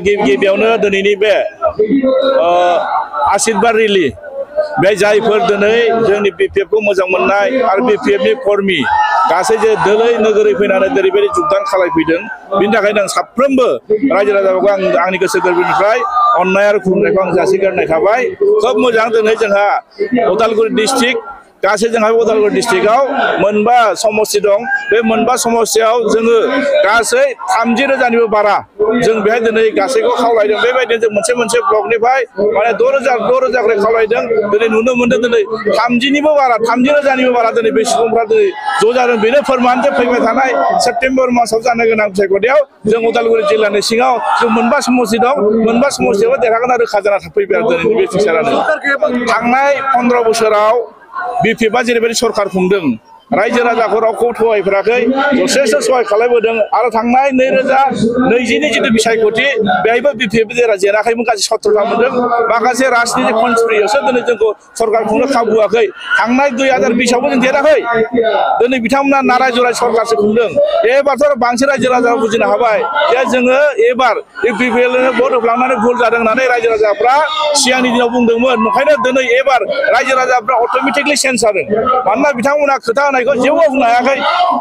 गिबियावनो दिनैनि बे आशीर्बाद रेली बे जायफोर दिनै जोंनि BPF खौ मोजां मोननाय आरो BPF नि कर्मी गासै जे दोलै नोगोरै फैनानै ओरैबायदि जुगदान खालामफैदों बिनि थाखायनो आं साफ्रोमबो रायजो राजाफोरखौ आंनि गोसो गोरबोनिफ्राय अननाय आरो खुलुमनायखौ आं जासिगारनाय थाबाय। खोब मोजां दिनै जोंहा उदालगुरि डिस्ट्रिक्ट गासै जोंहा उदालगुरि डिस्ट्रिक्टआव मोनबा समस्ति दं। बे मोनबा समस्तियाव जोङो गासै 30,000निबो बारा जों बेहाय दिनै गासैखौ खावलायदों। बेबायदिनो जों मोनसे ब्लकनिफ्राय माने 6,000 खरै खावलायदों। दिनै नुनो मोनदों दिनै 30,000निबो बारा दिनै बे सुबुंफ्रा दिनै ज' जादों। बेनो फोरमान जे फैबाय थानाय सेप्तेम्बर मासाव जानो गोनां बिसायख'थियाव जों उदालगुरि जिल्लानि सिङाव जों मोनबा समस्ति दं। मोनबा समस्तियावबो देरहागोन आरो रोखा जाना फैबाय आरो दिनैनि बे फिक्सारानो। थांनाय 15 बोसोराव BPF आ जेरैबायदि सरकार खुंदों रायजो राजाखौ रावखौ थगायफेराखै जथेस्थ' सहाय खालामबोदों आरो थांनाय 2020नि जिथु बिसायख'थि बेहायबो BPF जेनाखैमोन गासै 70 मोनदों। माखासे राजनितिक कनस्पिरेसनसो दिनै जोंखौ सरकार खुंनो खाबु होआखै। थांनाय 2020आवबो जों देराखै। दिनै बिथांमोना नाराय जुराय सरकारसो खुंदों। एबारथ' बांसिन रायजो राजाफोरा बुजिनो हाबाय जे जोङो एबार BPF भट होफ्लांनानै भुल जादों होननानै रायजो राजाफ्रा सिगांनि दिनाव बुंदोंमोन। ओंखायनो दिनै एबार रायजो राजाफ्रा अट'मेटिकलि चेन्ज जादों। मानोना बिथांमोना खोथा होनायखौ जेबो मावफुंनो हायाखै।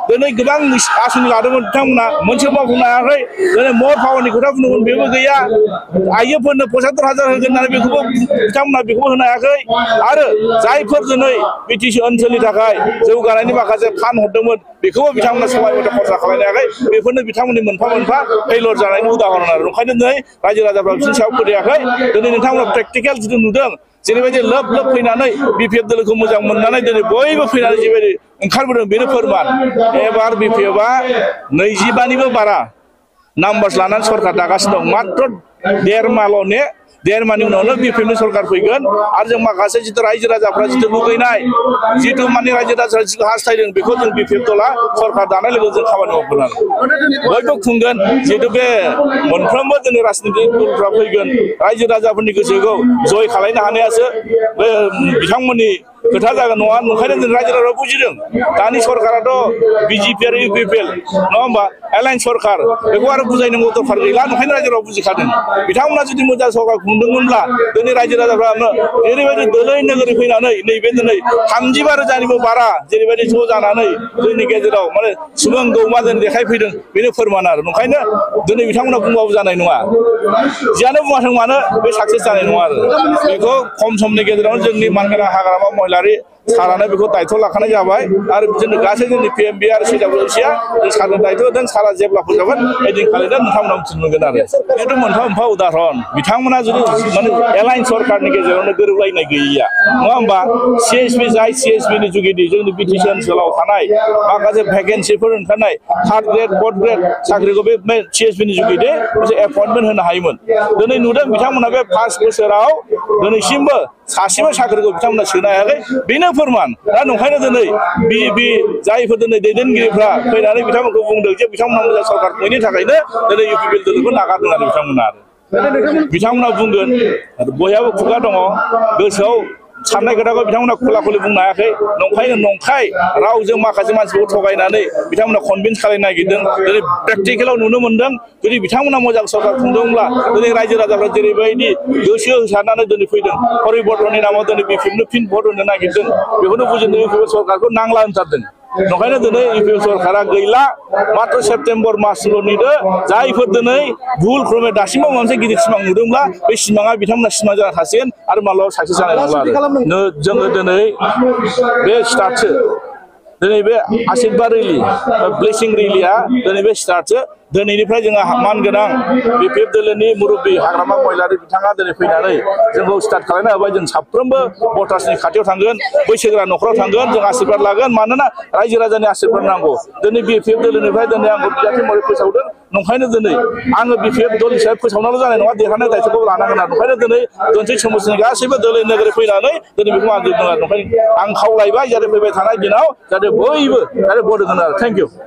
दिनै गोबां आसनि लादोंमोन बिथांमोना मोनसेबो मावफुंनो हायाखै। दिनै मर पावारनि खोथा बुंदोंमोन बेबो गैया। आइजोफोरनो 75,000 होगोन होननानै बेखौबो बिथांमोना बेखौबो होनो हायाखै। आरो जायफोर दिनै BTC ओनसोलनि थाखाय जौगानायनि माखासे फान्ड हरदोंमोन बेखौबो बिथांमोना समाय मथे खरसा खालामनो हायाखै। बेफोरनो बिथांमोननि मोनफा फेलर जानायनि उदाहरन आरो। ओंखायनो दिनै रायजो राजाफ्रा बिसोरनि सायाव फोथायाखै। दिनै नोंथांमोना प्रेक्टिकेल जिथु नुदों जेरैबायदि लोब फैनानै BPF दोलोखौ मोजां मोननानै दिनै बयबो फैनानै जेबायदि ओंखारबोदों बेनो फोरमान। एबार BPF आ 25निबो बारा नाम्बार्स लानानै सरकार दागासिनो दं। मात्र 1.5 माहनि उनावनो BPF नि सरकार फैगोन। आरो जों माखासे जिथु रायजो राजाफ्रा जिथु लुगैनाय जिथु माने रायजो राजाफ्रा जिथु हास्थायदों बेखौ जों BPF दला सरकार दानाय लोगो जों खामानि मावगोन आरो बयबो खुंगोन। जिहेतु बे मोनफ्रोमबो जोंनि राजनितिक दलफ्रा फैगोन रायजो राजाफोरनि गोसोखौ जय खालामनो हानायासो बे बिथांमोननि खोथा जागोन नङा। ओंखायनो जों रायजो राजाफ्रा बुजिदों दानि सरकाराथ' BJP आरो UPPL नङा होमबा एलायन्स सरकार बेखौ आरो बुजायनांगौ दरखार गैला। ओंखायनो रायजो राजाफ्रा बुजिखादों। बिथांमोना जुदि मोजां सरकार खुंदोंमोनब्ला दिनै रायजो राजाफ्रा जेरैबायदि दोलै नोगोरै फैनानै नैबे दिनै 35,000निबो बारा जेरैबायदि ज' जानानै जोंनि गेजेराव माने सुबुं दौमा जों देखायफैदों बेनो फोरमान आरो। ओंखायनो दिनै बिथांमोना बुंबाबो जानाय नङा। जियानो बुङाथों मानो बे साक्सेस जानाय नङा आरो। बेखौ खम समनि गेजेरावनो जोंनि मानगोनां हाग्रामा महिलारि सारानो बेखौ दायथ' लाखानाय जाबाय। आरो जोंनि गासै जोंनि PMB आरो CWCआ सारनो दायथ' होदों। सारा जेब्ला फोसावगोन ओइदिनखालिनो नोंथांमोना मिथिनो मोनगोन आरो। बेथ' मोनफा उदाहरन। बिथांमोना जुदि माने एलायन्स सरकारनि गेजेरावनो गोरोबलायनाय गैयैया नङा होमबा CSP जाय CSP नि जुगिदि जोंनि BTC ओनसोलाव थानाय माखासे भेकेन्सिफोर ओंखारनाय 3rd ग्रेड 4th ग्रेड साख्रिखौ बे CSP नि जुगिदि मोनसे एपइन्टमेन्ट होनो हायोमोन। दिनै नुदों बिथांमोना बे 5 बोसोराव दिनैसिमबो सासेबो साख्रिखौ बिथांमोना सोनो हायाखै। बेनो फोरमान। दा ओंखायनो दिनै बे जायफोर दिनै दैदेनगिरिफ्रा फैनानै बिथांमोनखौ बुंदों जे बिथांमोना मोजां सरकार खुंनायनि थाखायनो दिनै UPPL दोलोखौ नागारदों आरो बिथांमोना बुंगोन बयहाबो खुगा दङ गोसोआव साननाय खोथाखौ बिथांमोना खुला खुलि बुंनो हायाखै। नंखाय रावजों माखासे मानसिफोरखौ थगायनानै बिथांमोना कनभिन्स खालामनो नागिरदों। दिनै प्रेक्टिकेलाव नुनो मोनदों जुदि बिथांमोना मोजां सरकार खुंदोंब्ला दिनै रायजो राजाफ्रा जेरैबायदि गोसो होसारनानै दिनै फैदों परिबर्तननि नामाव दिनै BPF नो फिन भट होनो नागिरदों बेखौनो बुजिनो UPPL सरकारखौ नांला होनथारदों। ओंखायनो दिनै UPPL सरकारा गैला। मात्र सेप्तेम्बर मासल' नेदो। जायफोर दिनै भुल ख्रमे दासिमबो मोनसे गिदिर सिमां नुदोंब्ला बे सिमाङा बिथांमोना सिमां जाना थासिगोन आरो माब्लाबा साक्सेस जानाय नंला आरो। जोङो दिनै बे स्टार्टसो दिनै बे आशीर्बाद रेली ब्लेसिं रेलीआ दिनै बे स्टार्टसो। दिनैनिफ्राय जोंहा मानगोनां BPF दोलोनि मुरब्बी हाग्रामा महिलारि बिथाङा दिनै फैनानै जोंखौ स्टार्ट खालामना होबाय। जों साफ्रोमबो भटार्सनि खाथियाव थांगोन बैसोगोरा न'खराव थांगोन जों आशीर्बाद लागोन। मानोना रायजो राजानि आशीर्बाद नांगौ। दिनै BPF दोलोनिफ्राय दिनै आंखौ बिजाथि महरै फोसावदों। नंखायनो दिनै आङो BPF दल हिसाबै फोसावनाल' जानाय नङा देरहानाय दायथ'खौ लानांगोन आरो। ओंखायनो दिनै दोनसे समस्तिनि गासैबो दोलै नोगोरै फैनानै दिनै बेखौ मावजोबदों आरो। ओंखायनो आं खावलायबाय जाहाथे फैबाय थानाय दिनाव जाहाथे बयबो भट होगोन आरो। Thank you.